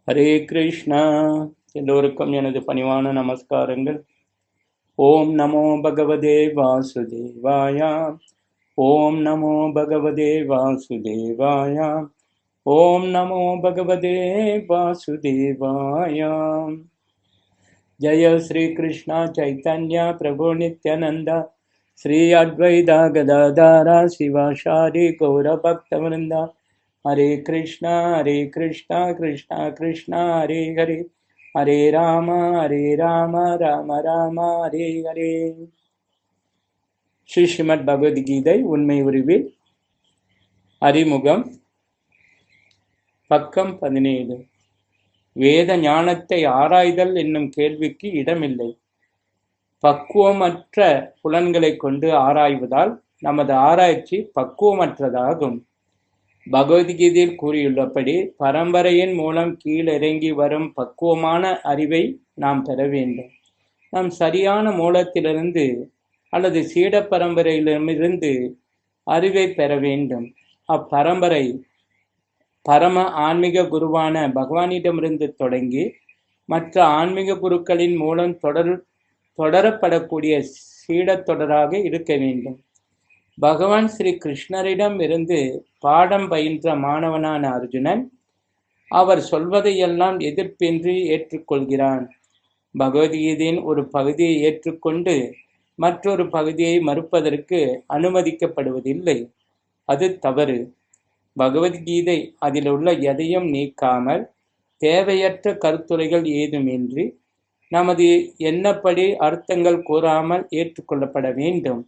ஹரே கிருஷ்ணா. எல்லோருக்கும் எனது பணிவான நமஸ்காரங்கள். ஓம் நமோ பகவதே வாசுதேவாய. ஓம் நமோ பகவதே வாசுதேவாய. ஓம் நமோ பகவதே வாசுதேவாய. ஜெய ஸ்ரீ கிருஷ்ணா சைத்தன்யா பிரபு நித்யானந்தா ஸ்ரீ அத்வைதா கதாதாரா சிவாசாரி கௌர பக்தவருந்தா. ஹரே கிருஷ்ணா கிருஷ்ணா கிருஷ்ணா ஹரே ஹரே, ஹரே ராம ராம ராம ஹரே ஹரே. ஸ்ரீமத் பகவத்கீதை உண்மை உருவில் அறிமுகம். பக்கம் 17. வேத ஞானத்தை ஆராய்தல் என்னும் கேள்விக்கு இடமில்லை. பக்குவமற்ற புலன்களை கொண்டு ஆராய்வதால் நமது ஆராய்ச்சி பக்குவமற்றதாகும். பகவத்கீதையில் கூறியுள்ளபடி பரம்பரையின் மூலம் கீழிறங்கி வரும் பக்குவமான அறிவை நாம் பெற வேண்டும். நாம் சரியான மூலத்திலிருந்து அல்லது சீட பரம்பரையிலிருந்து அறிவை பெற வேண்டும். அப்பரம்பரை பரம ஆன்மீக குருவான பகவானிடமிருந்து தொடங்கி மற்ற ஆன்மீக குருக்களின் மூலம் தொடரப்படக்கூடிய சீடத்தொடராக இருக்க வேண்டும். பகவான் ஸ்ரீ கிருஷ்ணரிடம் இருந்து பாடம் பயின்ற மாணவனான அர்ஜுனன் அவர் சொல்வதையெல்லாம் எதிர்ப்பின்றி ஏற்றுக்கொள்கிறான். பகவத்கீதையின் ஒரு பகுதியை ஏற்றுக்கொண்டு மற்றொரு பகுதியை மறுப்பதற்கு அனுமதிக்கப்படுவதில்லை. அது தவறு. பகவத்கீதை அதில் உள்ள எதையும் நீக்காமல் தேவையற்ற கருத்துரைகள் ஏதுமின்றி நமது எண்ணப்படி அர்த்தங்கள் கூறாமல் ஏற்றுக்கொள்ளப்பட வேண்டும்.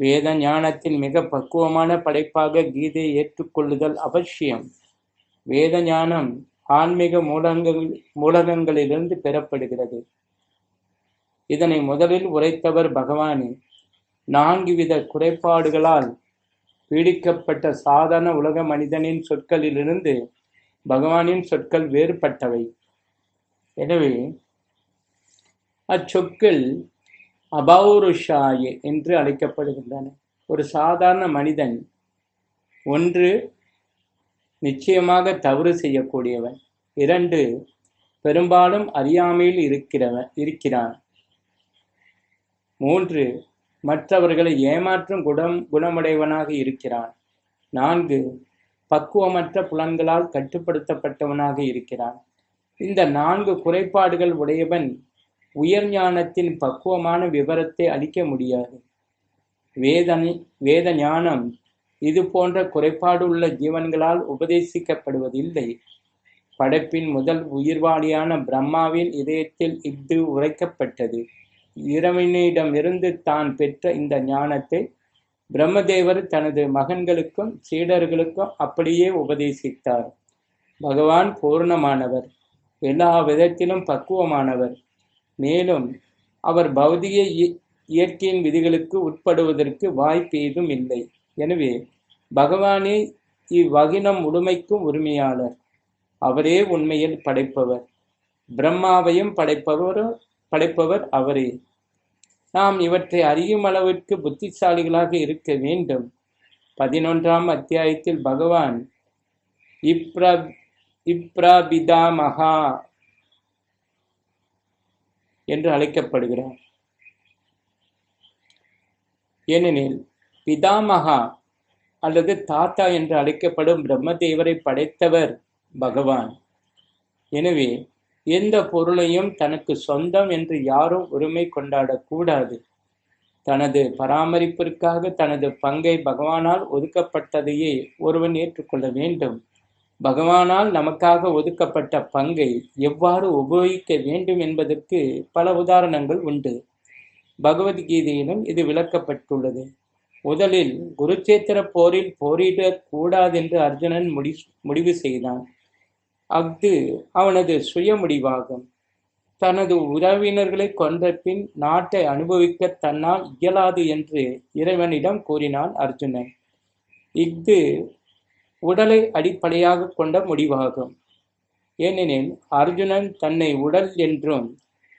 வேத ஞானத்தின் மிக பக்குவமான படைப்பாக கீதையை ஏற்றுக்கொள்ளுதல் அவசியம். வேத ஞானம் ஆன்மீக மூலகங்களிலிருந்து பெறப்படுகிறது. இதனை முதலில் உரைத்தவர் பகவானே. 4 வித குறைபாடுகளால் பீடிக்கப்பட்ட சாதாரண உலக மனிதனின் சொற்களிலிருந்து பகவானின் சொற்கள் வேறுபட்டவை. எனவே அச்சொற்கள் அபௌருஷாய என்று அழைக்கப்படுகின்றன. ஒரு சாதாரண மனிதன் 1 நிச்சயமாக தவறு செய்யக்கூடியவன், 2 பெரும்பாலும் அறியாமையில் இருக்கிறான், 3 மற்றவர்களை ஏமாற்றும் குணமுடையவனாக இருக்கிறான், 4 பக்குவமற்ற புலன்களால் கட்டுப்படுத்தப்பட்டவனாக இருக்கிறான். இந்த 4 குறைபாடுகள் உடையவன் உயர் ஞானத்தின் பக்குவமான விவரத்தை அளிக்க முடியாது. வேத ஞானம் இது போன்ற குறைபாடு உள்ள ஜீவன்களால் உபதேசிக்கப்படுவதில்லை. படைப்பின் முதல் உயிர்வாளியான பிரம்மாவின் இதயத்தில் இது உரைக்கப்பட்டது. இறைவனிடமிருந்து தான் பெற்ற இந்த ஞானத்தை பிரம்மதேவர் தனது மகன்களுக்கும் சீடர்களுக்கும் அப்படியே உபதேசித்தார். பகவான் பூர்ணமானவர், எல்லா விதத்திலும் பக்குவமானவர். மேலும் அவர் பௌதிக இயற்கையின் விதிகளுக்கு உட்படுவதற்கு வாய்ப்பு ஏதும் இல்லை. எனவே பகவானே இவ்வகினம் முழுமைக்கும் உரிமையாளர். அவரே உண்மையில் படைப்பவர். பிரம்மாவையும் படைப்பவர் அவரே. நாம் இவற்றை அறியும் அளவிற்கு புத்திசாலிகளாக இருக்க வேண்டும். 11ஆம் அத்தியாயத்தில் பகவான் இப்ரபிதாமகா என்று அழைக்கப்படுகிறார். ஏனெனில் பிதாமகா அல்லது தாத்தா என்று அழைக்கப்படும் பிரம்மதேவரை படைத்தவர் பகவான். எனவே எந்த பொருளையும் தனக்கு சொந்தம் என்று யாரும் உரிமை கொண்டாடக்கூடாது. தனது பராமரிப்பிற்காக தனது பங்கை பகவானால் ஒதுக்கப்பட்டதையே ஒருவன் ஏற்றுக்கொள்ள வேண்டும். பகவானால் நமக்காக ஒதுக்கப்பட்ட பங்கை எவ்வாறு உபயோகிக்க வேண்டும் என்பதற்கு பல உதாரணங்கள் உண்டு. பகவத்கீதையிலும் இது விளக்கப்பட்டுள்ளது. முதலில் குருச்சேத்திர போரில் போரிடக்கூடாது என்று அர்ஜுனன் முடிவு செய்தான். அஃது அவனது சுய முடிவாகும். தனது உறவினர்களை கொன்ற பின் நாட்டை அனுபவிக்க தன்னால் இயலாது என்று இறைவனிடம் கூறினான் அர்ஜுனன். இஃது உடலை அடிப்படையாக கொண்ட முடிவாகும். ஏனெனில் அர்ஜுனன் தன்னை உடல் என்றும்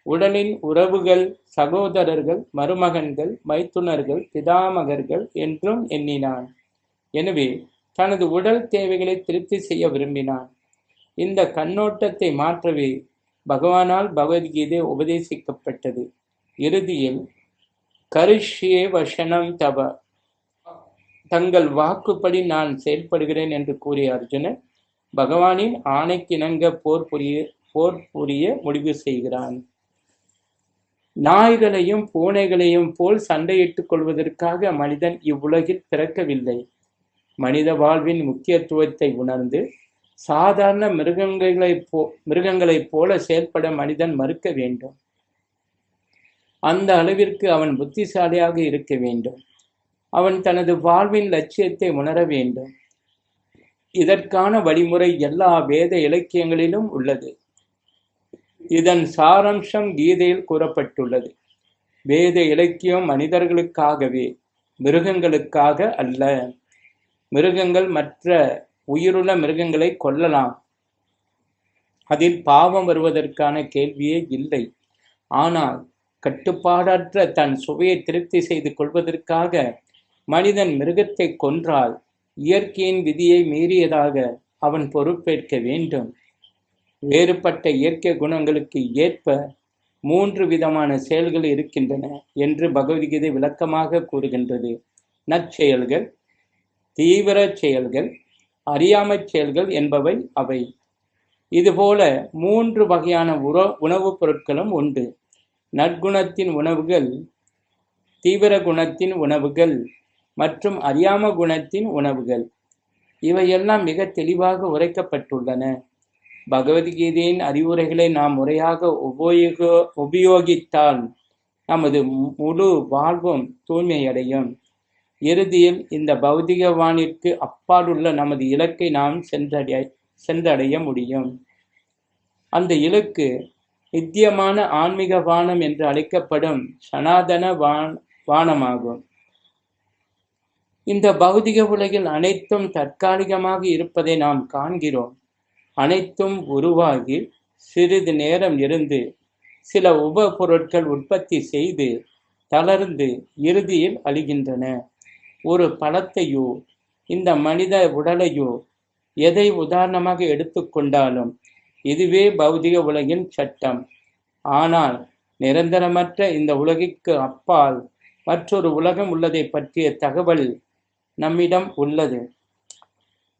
உடலின் உறவுகள், சகோதரர்கள், மருமகன்கள், மைத்துனர்கள், பிதாமகர்கள் என்றும் எண்ணினான். எனவே தனது உடல் தேவைகளை திருப்தி செய்ய விரும்பினான். இந்த கண்ணோட்டத்தை மாற்றவே பகவானால் பகவத்கீதை உபதேசிக்கப்பட்டது. இறுதியில் கரிஷ்யே வசனம் தவ, தங்கள் வாக்குப்படி நான் செயல்படுகிறேன் என்று கூறிய அர்ஜுனன் பகவானின் ஆணைக்கிணங்க போர் புரிய முடிவு செய்கிறான். நாய்களையும் பூனைகளையும் போல் சண்டையிட்டுக் கொள்வதற்காக மனிதன் இவ்வுலகில் பிறக்கவில்லை. மனித வாழ்வின் முக்கியத்துவத்தை உணர்ந்து சாதாரண மிருகங்களைப் போல செயல்பட மனிதன் மறுக்க வேண்டும். அந்த அளவிற்கு அவன் புத்திசாலியாக இருக்க வேண்டும். அவன் தனது வாழ்வின் லட்சியத்தை உணர வேண்டும். இதற்கான வழிமுறை எல்லா வேத இலக்கியங்களிலும் உள்ளது. இதன் சாராம்சம் கீதையில் கூறப்பட்டுள்ளது. வேத இலக்கியம் மனிதர்களுக்காகவே, மிருகங்களுக்காக அல்ல. மிருகங்கள் மற்ற உயிருள்ள மிருகங்களை கொல்லலாம், அதில் பாவம் வருவதற்கான கேள்வியே இல்லை. ஆனால் கட்டுப்பாடற்ற தன் சுவையை திருப்தி செய்து கொள்வதற்காக மனிதன் மிருகத்தை கொன்றால் இயற்கையின் விதியை மீறியதாக அவன் பொறுப்பேற்க வேண்டும். வேறுபட்ட இயற்கை குணங்களுக்கு ஏற்ப 3 விதமான செயல்கள் இருக்கின்றன என்று பகவத்கீதை விளக்கமாக கூறுகின்றது. நற்செயல்கள், தீவிர செயல்கள், அறியாமைச் செயல்கள் என்பவை அவை. இதுபோல 3 வகையான உணவுப் பொருட்களும் உண்டு. நற்குணத்தின் உணவுகள், தீவிர குணத்தின் உணவுகள் மற்றும் அறியாம குணத்தின் உணவுகள். இவையெல்லாம் மிக தெளிவாக உரைக்கப்பட்டுள்ளன. பகவத்கீதையின் அறிவுரைகளை நாம் முறையாக உபயோகித்தால் நமது முழு வாழ்வும் தூய்மையடையும். இறுதியில் இந்த பௌதிக வானிற்கு அப்பாலுள்ள நமது இலக்கை நாம் சென்றடைய முடியும். அந்த இலக்கு நித்தியமான ஆன்மீக வானம் என்று அழைக்கப்படும் சனாதன வானமாகும். இந்த பௌதிக உலகில் அனைத்தும் தற்காலிகமாக இருப்பதை நாம் காண்கிறோம். அனைத்தும் உருவாகி சிறிது நேரம் இருந்து சில உப பொருட்கள் உற்பத்தி செய்து தளர்ந்து இறுதியில் அழிகின்றன. ஒரு பழத்தையோ இந்த மனித உடலையோ எதை உதாரணமாக எடுத்துக்கொண்டாலும் இதுவே பௌதிக உலகின் சட்டம். ஆனால் நிரந்தரமற்ற இந்த உலகிற்கு அப்பால் மற்றொரு உலகம் உள்ளதை பற்றிய தகவல் நம்மிடம் உள்ளது.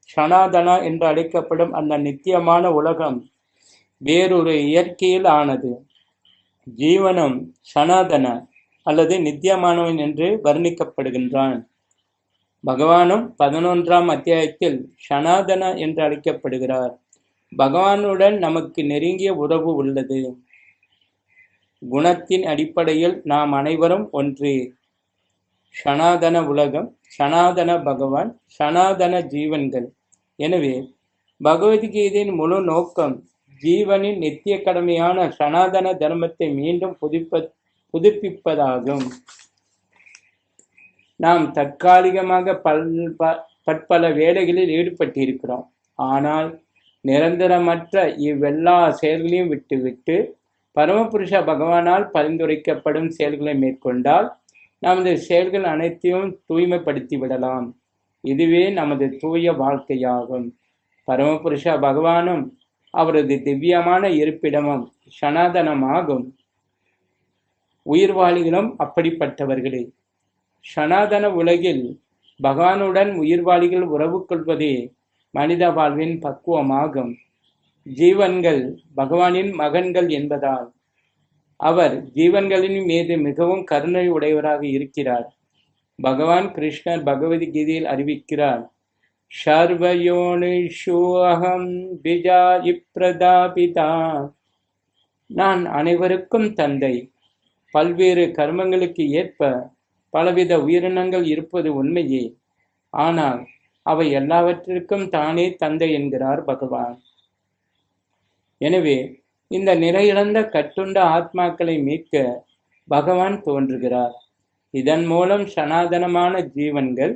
சனாதனா என்று அழைக்கப்படும் அந்த நித்தியமான உலகம் வேறொரு இயற்கையில் ஆனது. ஜீவனும் சனாதன அல்லது நித்தியமானவன் என்று வர்ணிக்கப்படுகின்றான். பகவானும் 11ஆம் அத்தியாயத்தில் சனாதன என்று அழைக்கப்படுகிறார். பகவானுடன் நமக்கு நெருங்கிய உறவு உள்ளது. குணத்தின் அடிப்படையில் நாம் அனைவரும் ஒன்றே. சனாதன உலகம், சனாதன பகவான், சனாதன ஜீவன்கள். எனவே பகவத்கீதையின் முழு நோக்கம் ஜீவனின் நித்திய கடமையான சனாதன தர்மத்தை மீண்டும் புதுப்பிப்பதாகும். நாம் தற்காலிகமாக பற்பல வேலைகளில் ஈடுபட்டிருக்கிறோம். ஆனால் நிரந்தரமற்ற இவ்வெல்லா செயல்களையும் விட்டுவிட்டு பரமபுருஷ பகவானால் பரிந்துரைக்கப்படும் செயல்களை மேற்கொண்டால் நமது செயல்கள் அனைத்தையும் தூய்மைப்படுத்தி விடலாம். இதுவே நமது தூய வாழ்க்கையாகும். பரமபுருஷ பகவானும் அவரது திவ்யமான இருப்பிடமும் சனாதனமாகும். உயிர்வாளிகளும் அப்படிப்பட்டவர்களே. சனாதன உலகில் பகவானுடன் உயிர்வாளிகள் உறவு கொள்வதே மனித வாழ்வின் பக்குவமாகும். ஜீவன்கள் பகவானின் மகன்கள் என்பதால் அவர் ஜீவன்களின் மீது மிகவும் கருணை உடையவராக இருக்கிறார். பகவான் கிருஷ்ணர் பகவத்கீதையில் அறிவிக்கிறார், சர்வயோனிஷு அகம் பிஜாயி பிரதாபிதா. நான் அனைவருக்கும் தந்தை. பல்வேறு கர்மங்களுக்கு ஏற்ப பலவித உயிரினங்கள் இருப்பது உண்மையே. ஆனால் அவை எல்லாவற்றிற்கும் தானே தந்தை என்கிறார் பகவான். எனவே இந்த நிறையிழந்த கட்டுண்ட ஆத்மாக்களை மீட்க பகவான் தோன்றுகிறார். இதன் மூலம் சனாதனமான ஜீவன்கள்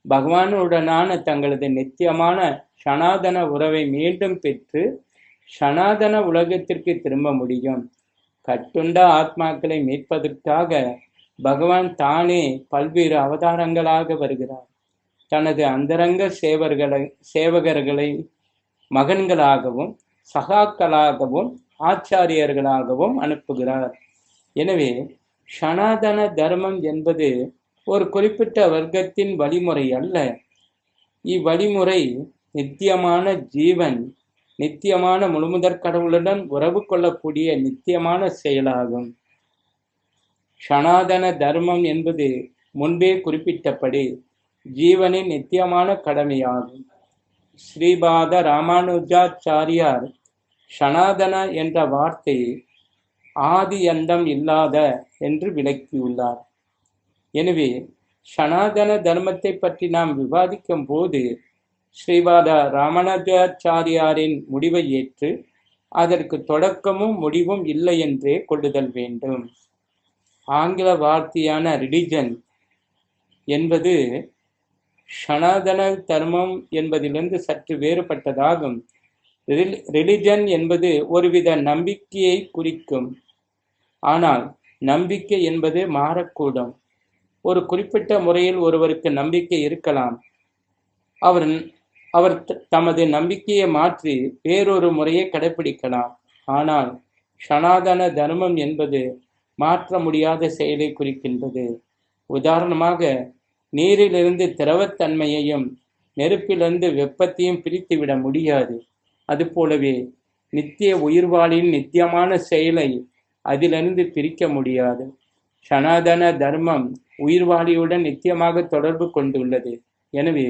பகவானுடனான தங்களது நித்தியமான சனாதன உறவை மீண்டும் பெற்று சனாதன உலகத்திற்கு திரும்ப முடியும். கட்டுண்ட ஆத்மாக்களை மீட்பதற்காக பகவான் தானே பல்வேறு அவதாரங்களாக வருகிறார். தனது அந்தரங்க சேவகர்களை மகன்களாகவும் சகாக்களாகவும் ஆச்சாரியர்களாகவும் அனுப்புகிறார். எனவே சனாதன தர்மம் என்பது ஒரு குறிப்பிட்ட வர்க்கத்தின் வழிமுறை அல்ல. இவ்வழிமுறை நித்தியமான ஜீவன் நித்தியமான முழுமுதற் கடவுளுடன் உறவு கொள்ளக்கூடிய நித்தியமான செயலாகும். சனாதன தர்மம் என்பது முன்பே குறிப்பிட்டபடி ஜீவனின் நித்தியமான கடமையாகும். ஸ்ரீபாத ராமானுஜாச்சாரியார் சனாதன என்ற வார்த்தை ஆதி அந்தம் இல்லாத என்று விளக்கியுள்ளார். எனவே சனாதன தர்மத்தை பற்றி நாம் விவாதிக்கும் போது ஸ்ரீபாத ராமானுஜாச்சாரியாரின் முடிவை ஏற்று அதற்கு தொடக்கமும் முடிவும் இல்லை என்றே கொள்ளுதல் வேண்டும். ஆங்கில வார்த்தையான ரிலிஜன் என்பது சனாதன தர்மம் என்பதிலிருந்து சற்று வேறுபட்டதாகும். ரிலிஜன் என்பது ஒருவித நம்பிக்கையை குறிக்கும். ஆனால் நம்பிக்கை என்பது மாறக்கூடும். ஒரு குறிப்பிட்ட முறையில் ஒருவருக்கு நம்பிக்கை இருக்கலாம். அவர் தமது நம்பிக்கையை மாற்றி வேறொரு முறையை கடைபிடிக்கலாம். ஆனால் சனாதன தர்மம் என்பது மாற்ற முடியாத செயலை குறிக்கின்றது. உதாரணமாக, நீரிலிருந்து திரவத்தன்மையையும் நெருப்பிலிருந்து வெப்பத்தையும் பிரித்துவிட முடியாது. அதுபோலவே நித்திய உயிர்வாழின் நித்தியமான செயலை அதிலிருந்து பிரிக்க முடியாது. சனாதன தர்மம் உயிர்வாழியுடன் நித்தியமாக தொடர்பு கொண்டுள்ளது. எனவே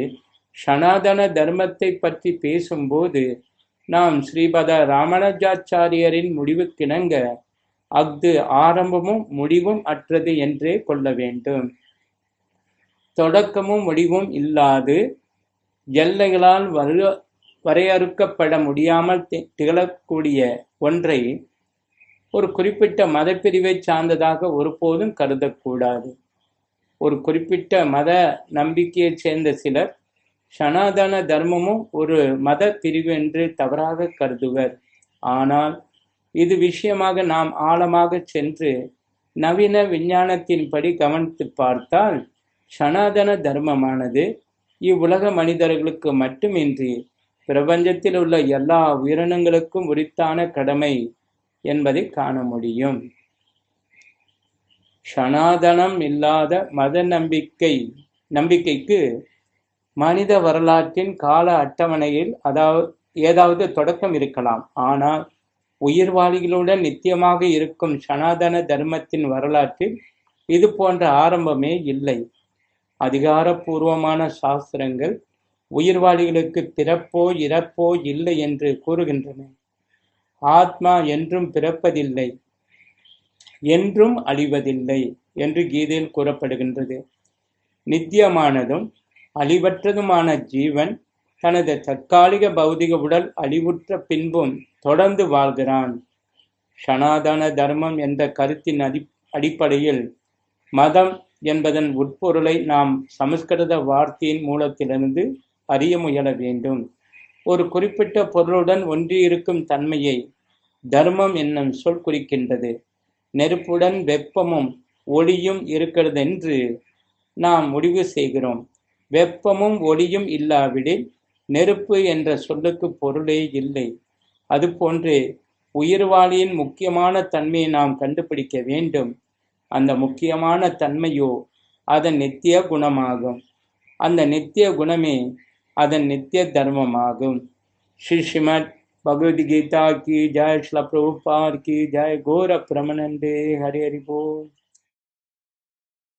சனாதன தர்மத்தை பற்றி பேசும்போது நாம் ஸ்ரீபத ராமானுஜாச்சாரியரின் முடிவுக்கிணங்க அஃது ஆரம்பமும் முடிவும் அற்றது என்றே கொள்ள வேண்டும். தொடக்கமும் முடிவும் இல்லாது எல்லைகளால் வரையறுக்கப்பட முடியாமல் திகழக்கூடிய ஒன்றை ஒரு குறிப்பிட்ட மதப்பிரிவை சார்ந்ததாக ஒருபோதும் கருதக்கூடாது. ஒரு குறிப்பிட்ட மத நம்பிக்கையைச் சேர்ந்த சிலர் சனாதன தர்மமும் ஒரு மத பிரிவு என்று தவறாக கருதுவர். ஆனால் இது விஷயமாக நாம் ஆழமாக சென்று நவீன விஞ்ஞானத்தின்படி கவனித்து பார்த்தால் சனாதன தர்மமானது இவ்வுலக மனிதர்களுக்கு மட்டுமின்றி பிரபஞ்சத்தில் உள்ள எல்லா உயிரினங்களுக்கும் உரித்தான கடமை என்பதை காண முடியும். சனாதனம் இல்லாத மத நம்பிக்கைக்கு மனித வரலாற்றின் கால அட்டவணையில் ஏதாவது தொடக்கம் இருக்கலாம். ஆனால் உயிர்வாழிகளுடன் நித்தியமாக இருக்கும் சனாதன தர்மத்தின் வரலாற்றில் இது போன்ற ஆரம்பமே இல்லை. அதிகாரப்பூர்வமான சாஸ்திரங்கள் உயிர்வாழிகளுக்கு பிறப்போ இறப்போ இல்லை என்று கூறுகின்றன. ஆத்மா என்றும் பிறப்பதில்லை, என்றும் அழிவதில்லை என்று கீதையில் கூறப்படுகின்றது. நித்தியமானதும் அழிவற்றதுமான ஜீவன் தனது தற்காலிக பௌதிக உடல் அழிவுற்ற பின்பும் தொடர்ந்து வாழ்கிறான். சனாதன தர்மம் என்ற கருத்தின் அடிப்படையில் மதம் என்பதன் உட்பொருளை நாம் சமஸ்கிருத வார்த்தையின் மூலத்திலிருந்து அறிய முயல வேண்டும். ஒரு குறிப்பிட்ட பொருளுடன் ஒன்றியிருக்கும் தன்மையை தர்மம் என்னும் சொல் குறிக்கின்றது. நெருப்புடன் வெப்பமும் ஒளியும் இருக்கிறது என்று நாம் முடிவு செய்கிறோம். வெப்பமும் ஒளியும் இல்லாவிடில் நெருப்பு என்ற சொல்லுக்கு பொருளே இல்லை. அதுபோன்று உயிர்வாழியின் முக்கியமான தன்மையை நாம் கண்டுபிடிக்க வேண்டும். அந்த முக்கியமான தன்மையோ அதன் நித்திய குணமாகும். அந்த நித்திய குணமே அதன் நித்திய தர்மமாகும். ஸ்ரீமத் பகவத்கீதா கி ஜெய், ஸ்ரீல பிரபுபாத் கி ஜெய். கௌர பிரமனந்தே. ஹரி ஹரி போல்.